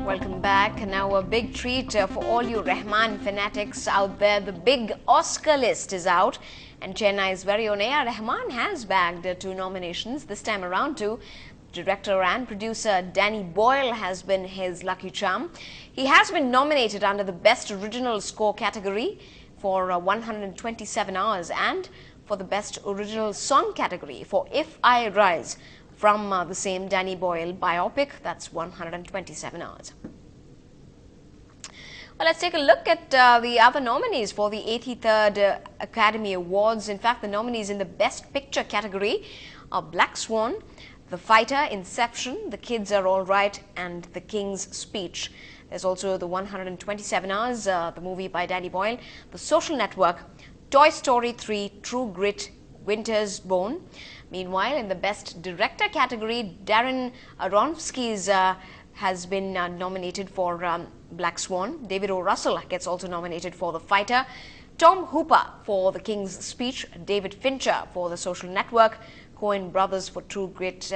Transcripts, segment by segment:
Welcome back. Now a big treat for all you Rahman fanatics out there. The big Oscar list is out and Chennai's very own A.R. Rahman has bagged 2 nominations. This time around too. Director and producer Danny Boyle has been his lucky charm. He has been nominated under the Best Original Score category for 127 hours and for the Best Original Song category for If I Rise from the same Danny Boyle biopic. That's 127 hours. Well, let's take a look at the other nominees for the 83rd Academy Awards. In fact, the nominees in the Best Picture category are Black Swan, The Fighter, Inception, The Kids Are All Right, and The King's Speech. There's also the 127 Hours, the movie by Danny Boyle, The Social Network, Toy Story 3, True Grit, Winter's Bone. Meanwhile, in the Best Director category, Darren Aronofsky's has been nominated for Black Swan. David O. Russell gets also nominated for The Fighter. Tom Hooper for The King's Speech. David Fincher for The Social Network. Coen Brothers for True Grit.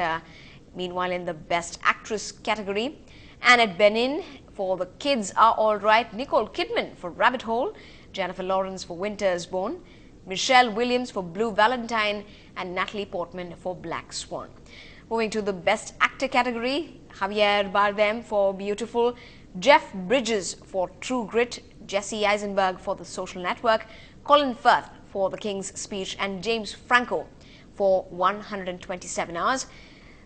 Meanwhile, in the Best Actress category, Annette Bening for The Kids Are All Right. Nicole Kidman for Rabbit Hole. Jennifer Lawrence for Winter's Bone. Michelle Williams for Blue Valentine, and Natalie Portman for Black Swan. Moving to the Best Actor category, Javier Bardem for Beautiful, Jeff Bridges for True Grit, Jesse Eisenberg for The Social Network, Colin Firth for The King's Speech, and James Franco for 127 Hours.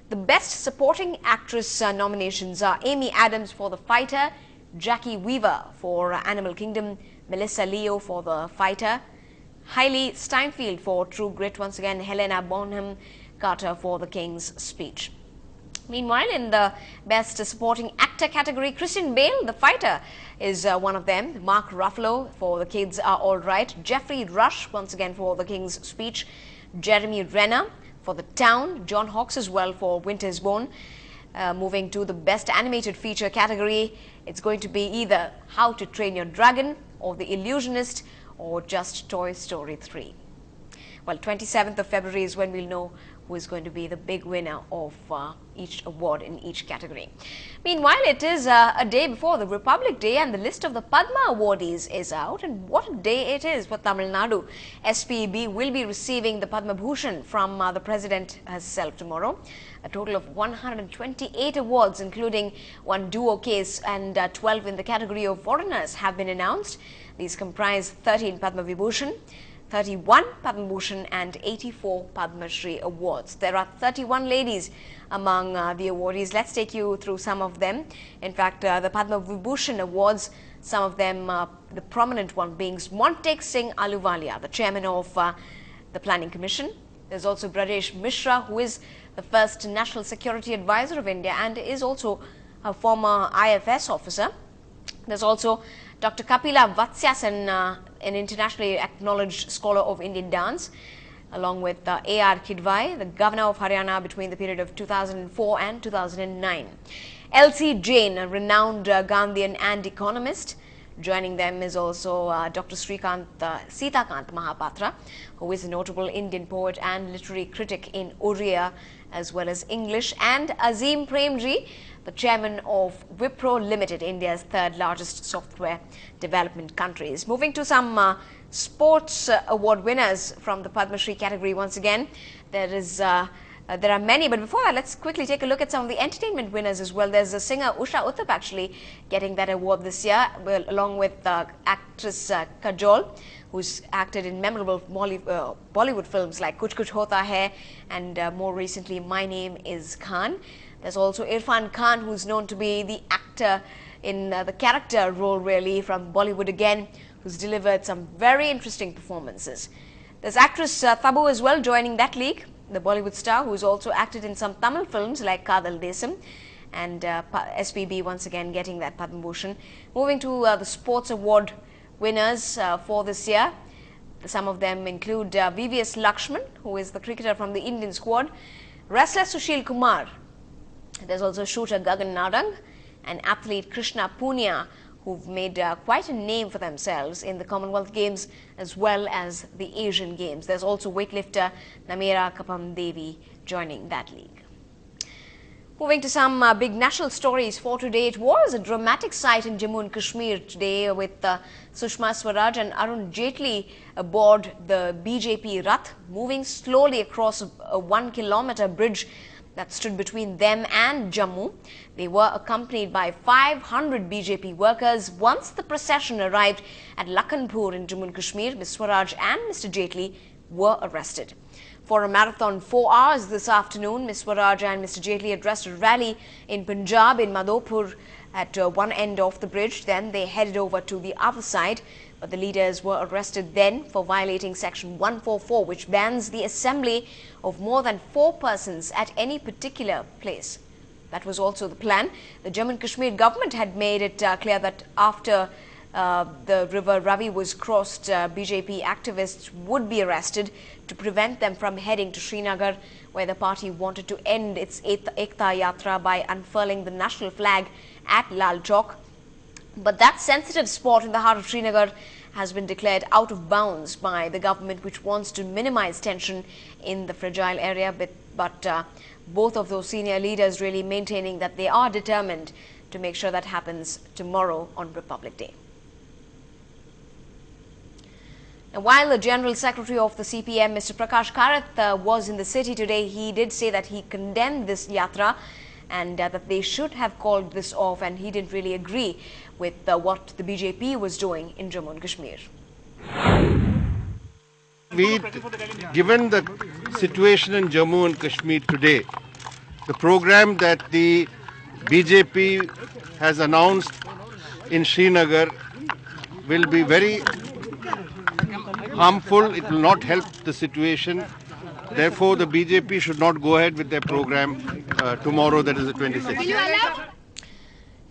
The Best Supporting Actress nominations are Amy Adams for The Fighter, Jackie Weaver for Animal Kingdom, Melissa Leo for The Fighter, Hailey Steinfeld for True Grit, once again Helena Bonham Carter for The King's Speech. Meanwhile, in the Best Supporting Actor category, Christian Bale, The Fighter, is one of them. Mark Ruffalo for The Kids Are All Right. Jeffrey Rush, once again for The King's Speech. Jeremy Renner for The Town. John Hawkes as well for Winter's Bone. Moving to the Best Animated Feature category, it's going to be either How to Train Your Dragon or The Illusionist or just Toy Story 3. Well, 27th of February is when we'll know who is going to be the big winner of each award in each category. Meanwhile, it is a day before the Republic Day and the list of the Padma awardees is out. And what a day it is for Tamil Nadu. SPB will be receiving the Padma Bhushan from the President herself tomorrow. A total of 128 awards, including 1 duo case and 12 in the category of foreigners, have been announced. These comprise 13 Padma Vibhushan, 31 Padma Bhushan and 84 Padma Shri awards. There are 31 ladies among the awardees. Let's take you through some of them. In fact, the Padma Vibhushan awards, some of them, the prominent one being Montek Singh Ahluwalia, the chairman of the Planning Commission. There's also Brajesh Mishra, who is the first National Security Advisor of India and is also a former IFS officer. There's also Dr. Kapila Vatsyasan, an internationally acknowledged scholar of Indian dance, along with A.R. Kidwai, the governor of Haryana between the period of 2004 and 2009. L.C. Jain, a renowned Gandhian and economist. Joining them is also Dr. Sitakant Mahapatra, who is a notable Indian poet and literary critic in Oriya as well as English, and Azim Premji, the chairman of Wipro Limited, India's third largest software development countries. Moving to some sports award winners from the Padma Shri category once again. There are many, but before that, let's quickly take a look at some of the entertainment winners as well. There's a singer, Usha Uthup, actually getting that award this year, well, along with actress Kajol, who's acted in memorable Bollywood films like Kuch Kuch Hota Hai and more recently My Name is Khan. There's also Irfan Khan, who's known to be the actor in the character role really from Bollywood again, who's delivered some very interesting performances. There's actress Tabu as well joining that league, the Bollywood star who's also acted in some Tamil films like Kadal Desam, and SPB once again getting that Padma Bhushan. Moving to the sports award winners for this year. Some of them include VVS Lakshman, who is the cricketer from the Indian squad, wrestler Sushil Kumar. There's also shooter Gagan Narang and athlete Krishna Punia, who've made quite a name for themselves in the Commonwealth Games as well as the Asian Games. There's also weightlifter Namera Kapam Devi joining that league. Moving to some big national stories for today. It was a dramatic sight in Jammu and Kashmir today with Sushma Swaraj and Arun Jaitley aboard the BJP Rath moving slowly across a 1 kilometer bridge that stood between them and Jammu. They were accompanied by 500 BJP workers. Once the procession arrived at Lakhanpur in Jammu and Kashmir, Ms. Swaraj and Mr. Jaitley were arrested. For a marathon 4 hours this afternoon, Ms. Swaraj and Mr. Jaitley addressed a rally in Punjab in Madhopur at one end of the bridge. Then they headed over to the other side. But the leaders were arrested then for violating Section 144, which bans the assembly of more than 4 persons at any particular place. That was also the plan. The Jammu and Kashmir government had made it clear that after the river Ravi was crossed, BJP activists would be arrested to prevent them from heading to Srinagar, where the party wanted to end its Ekta Yatra by unfurling the national flag at Lal Chowk. But that sensitive spot in the heart of Srinagar has been declared out of bounds by the government, which wants to minimize tension in the fragile area. But both of those senior leaders really maintaining that they are determined to make sure that happens tomorrow on Republic Day. Now, while the General Secretary of the CPM, Mr. Prakash Karath, was in the city today, he did say that he condemned this yatra and that they should have called this off, and he didn't really agree with what the BJP was doing in Jammu and Kashmir. Given the situation in Jammu and Kashmir today, the program that the BJP has announced in Srinagar will be very harmful. It will not help the situation. Therefore, the BJP should not go ahead with their program tomorrow, that is the 26th.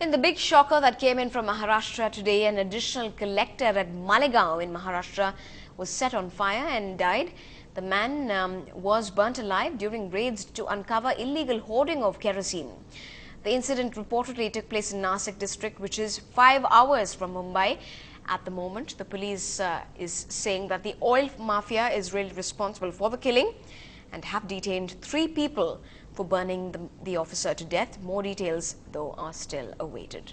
In the big shocker that came in from Maharashtra today, an additional collector at Malegaon in Maharashtra was set on fire and died. The man was burnt alive during raids to uncover illegal hoarding of kerosene. The incident reportedly took place in Nasik district, which is 5 hours from Mumbai. At the moment, the police is saying that the oil mafia is really responsible for the killing and have detained 3 people for burning the officer to death. More details, though, are still awaited.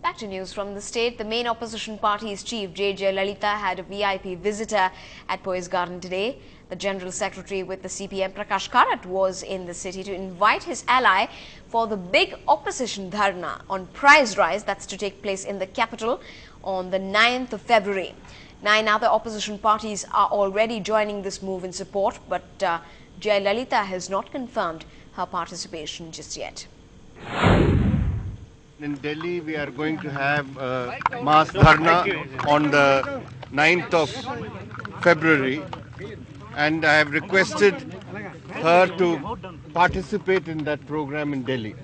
Back to news from the state. The main opposition party's chief, J. Jayalalitha, had a VIP visitor at Poise Garden today. The General Secretary with the CPM, Prakash Karath, was in the city to invite his ally for the big opposition dharna on price rise that's to take place in the capital on the 9th of February. 9 other opposition parties are already joining this move in support, but Jayalalitha has not confirmed her participation just yet. In Delhi, we are going to have mass dharna on the 9th of February, and I have requested her to participate in that program in Delhi.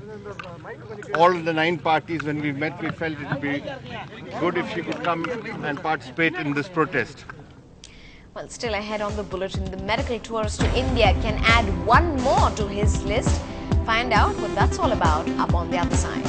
All the 9 parties, when we met, we felt it would be good if she could come and participate in this protest. Well, still ahead on the bulletin, the medical tourist to India can add 1 more to his list. Find out what that's all about up on the other side.